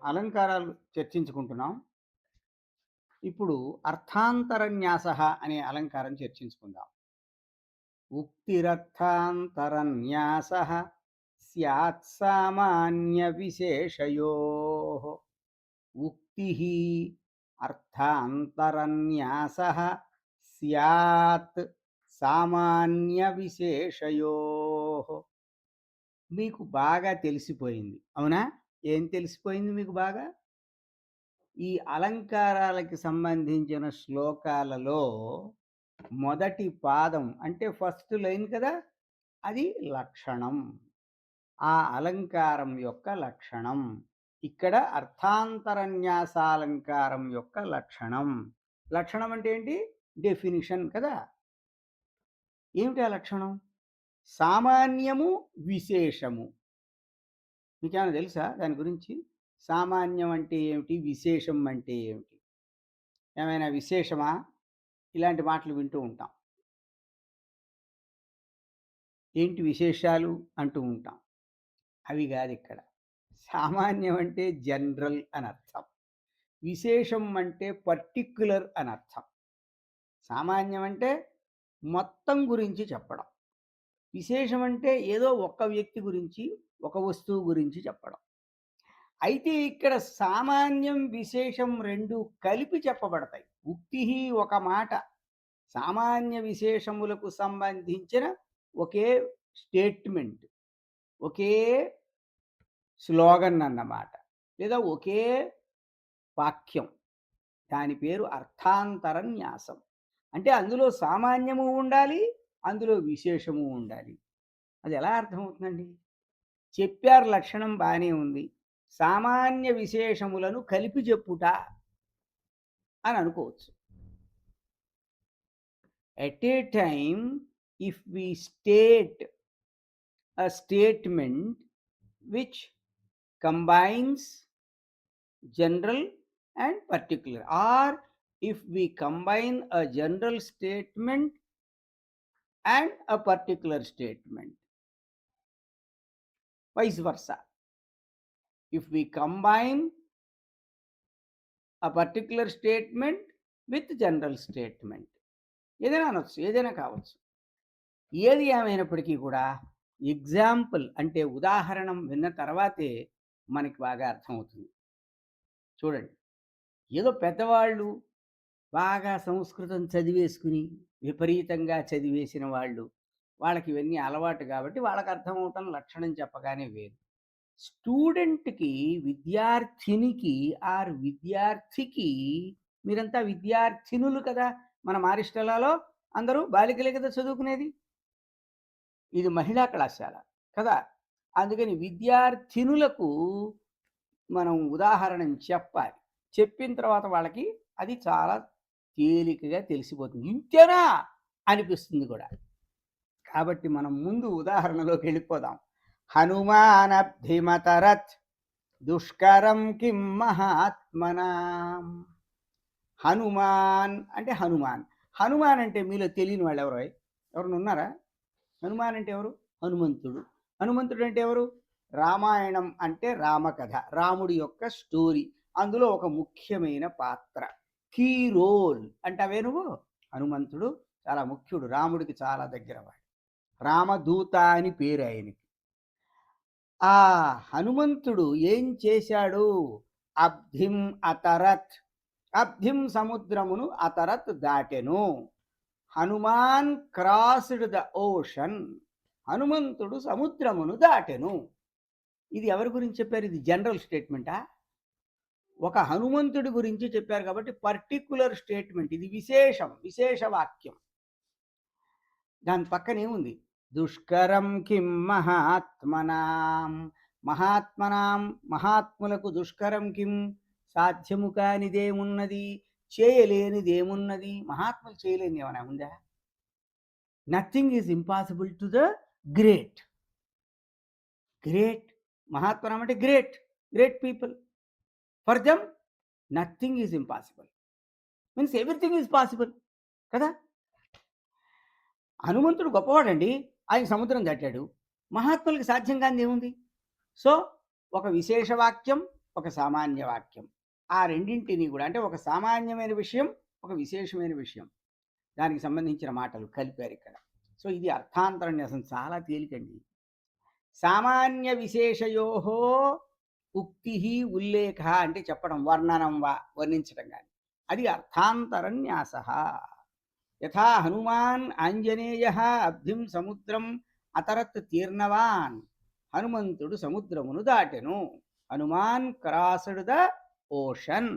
అలంకారాలు చర్చించుకుంటున్నాం. ఇప్పుడు అర్థాంతరన్యాసః అనే అలంకారం చర్చించుకుందాం. ఉక్తిరర్థాంతరన్యాసః స్యాత్ సామాన్య విశేషయోః. ఉక్తిః అర్థాంతరన్యాసః స్యాత్ సామాన్య విశేషయోః. మీకు బాగా తెలిసిపోయింది. అవునా? ఏం తెలిసిపోయింది మీకు బాగా? ఈ అలంకారాలకి సంబంధించిన శ్లోకాలలో మొదటి పాదం అంటే ఫస్ట్ లైన్ కదా! అది లక్షణం. ఆ అలంకారం యొక్క లక్షణం. ఇక్కడ అర్థాంతరన్యాసాలంకారం యొక్క లక్షణం. లక్షణం అంటే ఏంటి? డెఫినిషన్ కదా! ఏమిటి ఆ లక్షణం? సామాన్యము, విశేషము. మీకేమైనా తెలుసా దాని గురించి? సామాన్యం అంటే ఏమిటి? విశేషం అంటే ఏమిటి? ఏమైనా విశేషమా? ఇలాంటి మాటలు వింటూ ఉంటాం. ఏంటి విశేషాలు అంటూ ఉంటాం. అవి కాదిక్కడ. సామాన్యం అంటే జనరల్ అనర్థం. విశేషం అంటే పర్టిక్యులర్ అనర్థం. సామాన్యం అంటే మొత్తం గురించి చెప్పడం. విశేషం అంటే ఏదో ఒక వ్యక్తి గురించి, ఒక వస్తువు గురించి చెప్పడం. అయితే ఇక్కడ సామాన్యం, విశేషం 2 కలిపి చెప్పబడతాయి. ఉక్తిః ఒక మాట. సామాన్య విశేషములకు సంబంధించిన ఒకే స్టేట్మెంట్, ఒకే స్లోగన్ అన్నమాట. లేదా ఒకే వాక్యం. దాని పేరు అర్థాంతరన్యాసం. అంటే అందులో సామాన్యము ఉండాలి, అందులో విశేషము ఉండాలి. అది ఎలా అర్థమవుతుందండి? చెప్పారు లక్షణం బానే ఉంది. సామాన్య విశేషములను కలిపి చెప్పుట అని అనుకోవచ్చు. At a time, if we state a statement which combines general and particular, or if we combine a general statement and a particular statement, vice versa. If we combine a particular statement with general statement, ఏదైనా అనొచ్చు, ఏదైనా కావచ్చు. ఏది ఏమైనప్పటికీ కూడా example అంటే ఉదాహరణం విన్న తర్వాతే మనకి బాగా అర్థమవుతుంది. చూడండి, ఏదో పెద్దవాళ్ళు బాగా సంస్కృతం చదివేసుకుని విపరీతంగా చదివేసిన వాళ్ళు, వాళ్ళకి ఇవన్నీ అలవాటు కాబట్టి వాళ్ళకి అర్థమవటం లక్షణం చెప్పగానే వేరు. స్టూడెంట్‌కి, విద్యార్థినికి ఆర్ విద్యార్థికి, మీరంతా విద్యార్థినులు కదా! మన మారిస్టలాలో అందరూ బాలికలే కదా చదువుకునేది. ఇది మహిళా కళాశాల కదా! అందుకని విద్యార్థినులకు మనం ఉదాహరణం చెప్పాలి. చెప్పిన తర్వాత వాళ్ళకి అది చాలా తేలికగా తెలిసిపోతుంది. ఇంతేనా అనిపిస్తుంది కూడా. కాబట్టి మనం ముందు ఉదాహరణలోకి వెళ్ళిపోదాం. హనుమానబ్ధిమతరత్ దుష్కరం కిం మహాత్మనాం. హనుమాన్ అంటే హనుమాన్. హనుమాన్ అంటే మీలో తెలియని వాళ్ళు ఎవరోయ్? ఎవరైనా ఉన్నారా? హనుమాన్ అంటే ఎవరు? హనుమంతుడు. హనుమంతుడు అంటే ఎవరు? రామాయణం అంటే రామకథ, రాముడి యొక్క స్టోరీ. అందులో ఒక ముఖ్యమైన పాత్ర, కీ రోల్ అంటావే నువ్వు. హనుమంతుడు చాలా ముఖ్యుడు, రాముడికి చాలా దగ్గరవాడు. రామదూత అని పేరు ఆయనకి. ఆ హనుమంతుడు ఏం చేశాడు? అబ్ధిం అతరత్. అబ్ధిం సముద్రమును, అతరత్ దాటెను. Hanuman crossed the ocean. హనుమంతుడు సముద్రమును దాటెను. ఇది ఎవరి గురించి చెప్పారు? ఇది జనరల్ స్టేట్మెంటా? ఒక హనుమంతుడి గురించి చెప్పారు కాబట్టి పర్టిక్యులర్ స్టేట్మెంట్. ఇది విశేషం, విశేష వాక్యం. దాని పక్కన ఏముంది? దుష్కరం కిం మహాత్మనాం. మహాత్మనాం, మహాత్ములకు దుష్కరం కిం, సాధ్యము కానిదేమున్నది, చేయలేనిదేమున్నది? మహాత్ములు చేయలేని ఏమైనా ఉందా? Nothing is impossible to the great. Great మహాత్మనం అంటే great, great people. For them nothing is impossible. Means everything is possible కదా. హనుమంతుడు గొప్పవాడండి, ఆయన సముద్రం దాటాడు. మహాత్ములకి సాధ్యం కానిది ఏముంది? సో ఒక విశేష వాక్యం, ఒక సామాన్య వాక్యం. ఆ రెండింటిని కూడా అంటే ఒక సామాన్యమైన విషయం, ఒక విశేషమైన విషయం, దానికి సంబంధించిన మాటలు కలిపారు ఇక్కడ. సో ఇది అర్థాంతర న్యాసం. చాలా తేలికండి. సామాన్య విశేషయోహో ఉక్తి ఉల్లేఖ అంటే చెప్పడం, వర్ణనం వా వర్ణించడం కానీ, అది అర్థాంతరన్యాస. యథా హనుమాన్ ఆంజనేయ అబ్ధిం సముద్రం అతరత్ తీర్ణవాన్. హనుమంతుడు సముద్రమును దాటెను. Hanuman crossed the ocean.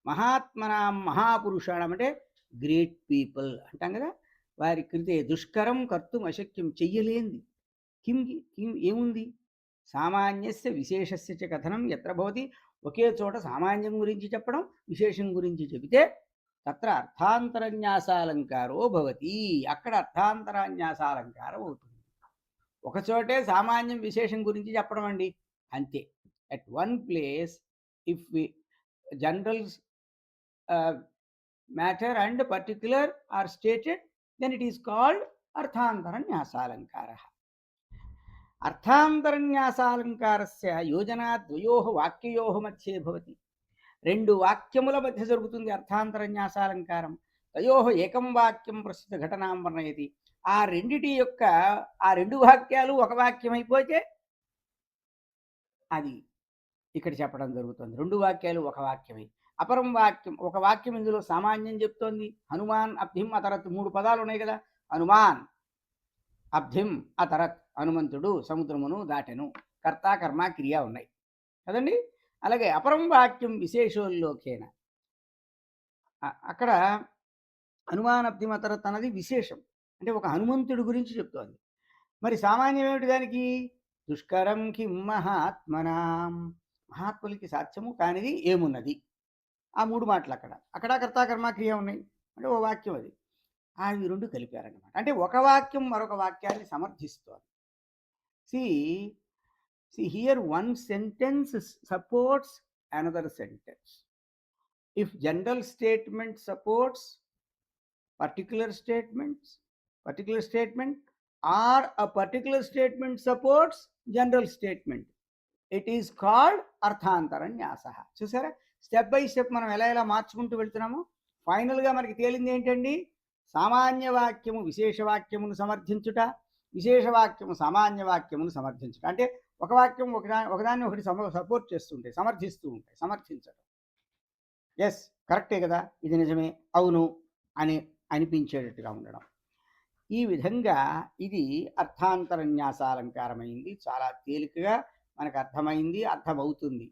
మహాత్మనాం మహాపురుషాణం అంటే గ్రేట్ పీపుల్ అంటాం కదా, వారి కృతే దుష్కరం కర్తుం అశక్యం, చెయ్యలేంది. కిం కిం ఏముంది? సామాన్యస్య విశేషస్య చ కథనం ఎత్ర భవతి. ఒకే చోట సామాన్యం గురించి చెప్పడం, విశేషం గురించి చెబితే తత్ర అర్థాంతరన్యాసాలంకారో భవతి. అక్కడ అర్థాంతరన్యాసాలంకారం అవుతుంది. ఒకచోటే సామాన్యం విశేషం గురించి చెప్పడం అండి, అంతే. At one place if generals matter and particular are stated, then it is called అర్థాంతరన్యాసాలంకార. అర్థాంతరన్యాసాలంకారస్య యోజనాద్వయోః వాక్యయోః మధ్యే భవతి. రెండు వాక్యముల మధ్య జరుగుతుంది అర్థాంతరన్యాసాలంకారం. తయోః ఏకం వాక్యం ప్రస్తుత ఘటనాం వర్ణయతి. ఆ రెండిటి యొక్క ఆ రెండు వాక్యాలు ఒక వాక్యం అయిపోతే అది ఇక్కడ చెప్పడం జరుగుతుంది. రెండు వాక్యాలు ఒక వాక్యమై. అపరం వాక్యం, ఒక వాక్యం ఇందులో సామాన్యం చెప్తోంది. హనుమాన్ అబ్ధిం అతరత్, మూడు పదాలు ఉన్నాయి కదా. హనుమాన్ అబ్ధిం అతరత్, హనుమంతుడు సముద్రమును దాటెను. కర్త కర్మ క్రియ ఉన్నాయి కదండి. అలాగే అపరం వాక్యం విశేషోల్లోకేన, అక్కడ హనుమాన్ అబ్ధిం అతరత్ అన్నది విశేషం, అంటే ఒక హనుమంతుడి గురించి చెప్తోంది. మరి సామాన్యం ఏమిటి దానికి? దుష్కరం కిం మహాత్మనాం, మహాత్ములకి సాధ్యము కానిది ఏమున్నది. ఆ మూడు మాటలు అక్కడ. అక్కడ కర్త కర్మ క్రియ ఉన్నాయి, అంటే ఓ వాక్యం అది. అవి రెండు కలిపారన్నమాట. అంటే ఒక వాక్యం మరొక వాక్యాన్ని సమర్థిస్తోంది. See here, one sentence supports another sentence. If general statement supports particular statement, or a particular statement supports general statement, it is called అర్థాంతరన్యాస. చూసారా, స్టెప్ బై స్టెప్ మనం ఎలా ఎలా మార్చుకుంటూ వెళ్తున్నామో ఫైనల్గా మనకి తేలింది ఏంటండి? సామాన్య వాక్యము విశేష వాక్యమును సమర్థించుట, విశేష వాక్యము సామాన్య వాక్యమును సమర్థించుట. అంటే ఒక వాక్యం ఒకదాన్ని ఒకటి సపోర్ట్ చేస్తుంటాయి, సమర్థిస్తూ ఉంటాయి. సమర్థించడం, ఎస్ కరెక్టే కదా, ఇది నిజమే, అవును అని అనిపించేటట్టుగా ఉండడం. ఈ విధంగా ఇది అర్థాంతరన్యాసాలంకారమైంది. చాలా తేలికగా మనకు అర్థమైంది, అర్థమవుతుంది.